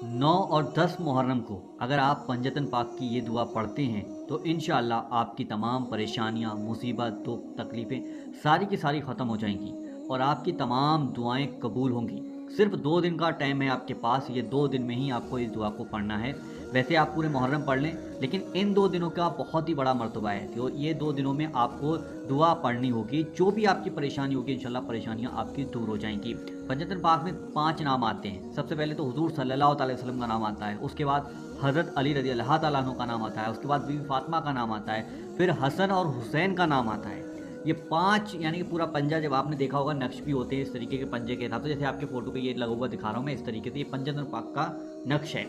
9 और 10 मुहर्रम को अगर आप पंजतन पाक की ये दुआ पढ़ते हैं तो इंशाअल्लाह आपकी तमाम परेशानियां, मुसीबत, दुख, तकलीफ़ें सारी की सारी ख़त्म हो जाएंगी और आपकी तमाम दुआएं कबूल होंगी। सिर्फ 2 दिन का टाइम है आपके पास, ये 2 दिन में ही आपको इस दुआ को पढ़ना है। वैसे आप पूरे मुहर्रम पढ़ लें, लेकिन इन 2 दिनों का बहुत ही बड़ा मर्तबा है। तो ये 2 दिनों में आपको दुआ पढ़नी होगी। जो भी आपकी परेशानी होगी इंशाअल्लाह परेशानियां आपकी दूर हो जाएंगी। पंजतन पाक में 5 नाम आते हैं। सबसे पहले तो हुजूर सल्लल्लाहु अलैहि वसल्लम का नाम आता है, उसके बाद हज़रत अली रज़ी अल्लाह तआला अन्हु का नाम आता है, उसके बाद बीवी फातिमा का नाम आता है, फिर हसन और हुसैन का नाम आता है। ये 5 यानी कि पूरा पंजा, जब आपने देखा होगा नक्श भी होते हैं इस तरीके के पंजे के हिसाब से, जैसे आपके फ़ोटो पे ये लगा हुआ दिखा रहा हूँ मैं, इस तरीके से ये पंजतन पाक का नक्श है।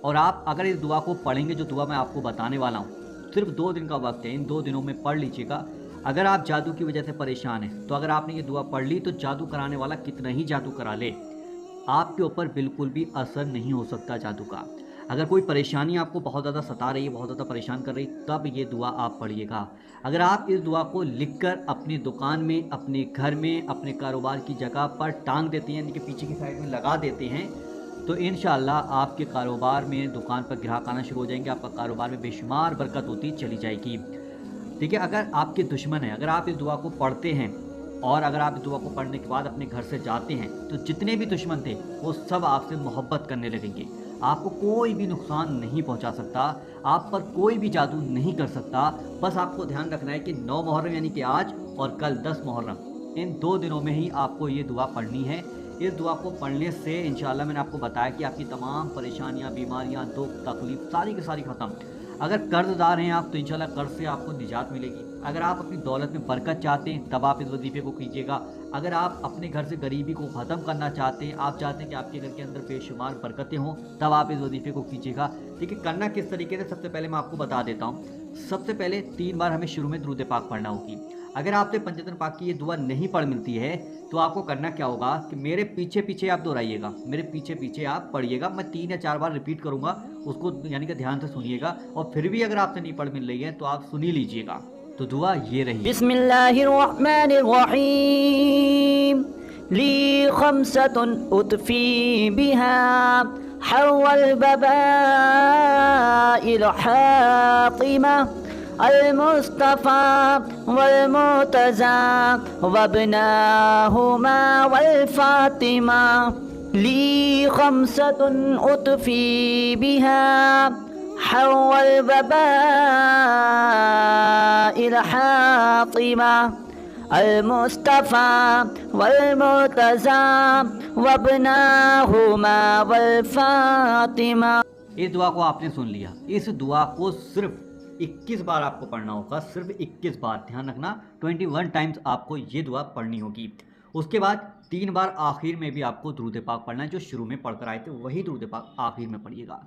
और आप अगर इस दुआ को पढ़ेंगे, जो दुआ मैं आपको बताने वाला हूँ, सिर्फ 2 दिन का वक्त है, इन 2 दिनों में पढ़ लीजिएगा। अगर आप जादू की वजह से परेशान हैं तो अगर आपने ये दुआ पढ़ ली तो जादू कराने वाला कितना ही जादू करा ले, आपके ऊपर बिल्कुल भी असर नहीं हो सकता जादू का। अगर कोई परेशानी आपको बहुत ज़्यादा सता रही है, बहुत ज़्यादा परेशान कर रही, तब ये दुआ आप पढ़िएगा। अगर आप इस दुआ को लिखकर अपनी दुकान में, अपने घर में, अपने कारोबार की जगह पर टांग देते हैं, यानी कि पीछे की साइड में लगा देते हैं, तो इंशाअल्लाह आपके कारोबार में, दुकान पर ग्राहक आना शुरू हो जाएंगे। आपका कारोबार में बेशुमार बरकत होती चली जाएगी। ठीक है, अगर आपके दुश्मन हैं, अगर आप इस दुआ को पढ़ते हैं और अगर आप इस दुआ को पढ़ने के बाद अपने घर से जाते हैं, तो जितने भी दुश्मन थे वो सब आपसे मोहब्बत करने लगेंगे। आपको कोई भी नुकसान नहीं पहुंचा सकता, आप पर कोई भी जादू नहीं कर सकता। बस आपको ध्यान रखना है कि 9 मुहर्रम यानी कि आज और कल 10 मुहर्रम, इन 2 दिनों में ही आपको ये दुआ पढ़नी है। इस दुआ को पढ़ने से इंशाअल्लाह, मैंने आपको बताया कि आपकी तमाम परेशानियां, बीमारियां, दुख, तकलीफ सारी की सारी ख़त्म। अगर कर्ज़दार हैं आप तो इंशाअल्लाह कर्ज़ से आपको निजात मिलेगी। अगर आप अपनी दौलत में बरकत चाहते हैं तब आप इस वजीफ़े को कीजिएगा। अगर आप अपने घर से गरीबी को ख़त्म करना चाहते हैं, आप चाहते हैं कि आपके घर के अंदर बेशुमार बरकतें हों, तब आप इस वजीफ़े को कीजिएगा। ठीक है, करना किस तरीके से, सबसे पहले मैं आपको बता देता हूँ। सबसे पहले 3 बार हमें शुरू में दुरूद पाक पढ़ना होगी। अगर आपसे पंजतन पाक की ये दुआ नहीं पढ़ मिलती है तो आपको करना क्या होगा कि मेरे पीछे पीछे आप दोहराइएगा, मेरे पीछे पीछे आप पढ़िएगा। मैं 3 या 4 बार रिपीट करूँगा, उसको यानी कि ध्यान से सुनिएगा। और फिर भी अगर आपसे नहीं पढ़ मिल रही है तो आप सुन ही लीजिएगा। तो दुआ ये रही। बिस्मिल्लाहिर्रहमानिर्रहीम ली खमसतुन उतफी बिहा हव्वल बबाइल हातिमा अल-मुस्तफ़ा वल-मुर्तज़ा वब्नाहुमा वल-फ़ातिमा ली खमसतुन उतफ़ी बिहा हव्वल बबाइल हातिमा अल-मुस्तफ़ा वल-मुर्तज़ा वब्नाहुमा वल-फ़ातिमा। इस दुआ को आपने सुन लिया। इस दुआ को सिर्फ 21 बार आपको पढ़ना होगा, सिर्फ 21 बार। ध्यान रखना, 21 टाइम्स आपको ये दुआ पढ़नी होगी। उसके बाद 3 बार आखिर में भी आपको दुरूद पाक पढ़ना है। जो शुरू में पढ़कर आए थे वही दुरूद पाक आखिर में पढ़िएगा।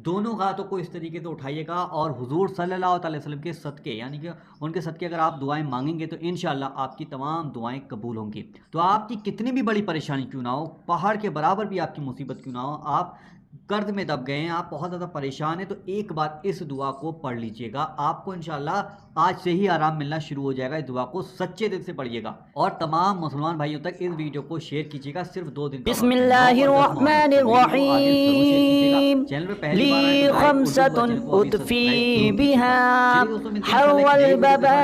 दोनों हाथों को इस तरीके से उठाइएगा और हुजूर सल्लल्लाहु अलैहि वसल्लम के सदके, यानी कि उनके सदके अगर आप दुआएं मांगेंगे तो इंशाअल्लाह आपकी तमाम दुआएं कबूल होंगी। तो आपकी कितनी भी बड़ी परेशानी क्यों ना हो, पहाड़ के बराबर भी आपकी मुसीबत क्यों ना हो, आप कर्ज में दब गए हैं, आप बहुत ज़्यादा परेशान हैं, तो एक बार इस दुआ को पढ़ लीजिएगा। आपको इंशाअल्लाह आज से ही आराम मिलना शुरू हो जाएगा। इस दुआ को सच्चे दिल से पढ़िएगा और तमाम मुसलमान भाइयों तक इस वीडियो को शेयर कीजिएगा। सिर्फ 2 दिन बिस्मिल्लाहिर्रहमानिर्रहीम ली खमसतुन उतफी बिहा हव्वल बबा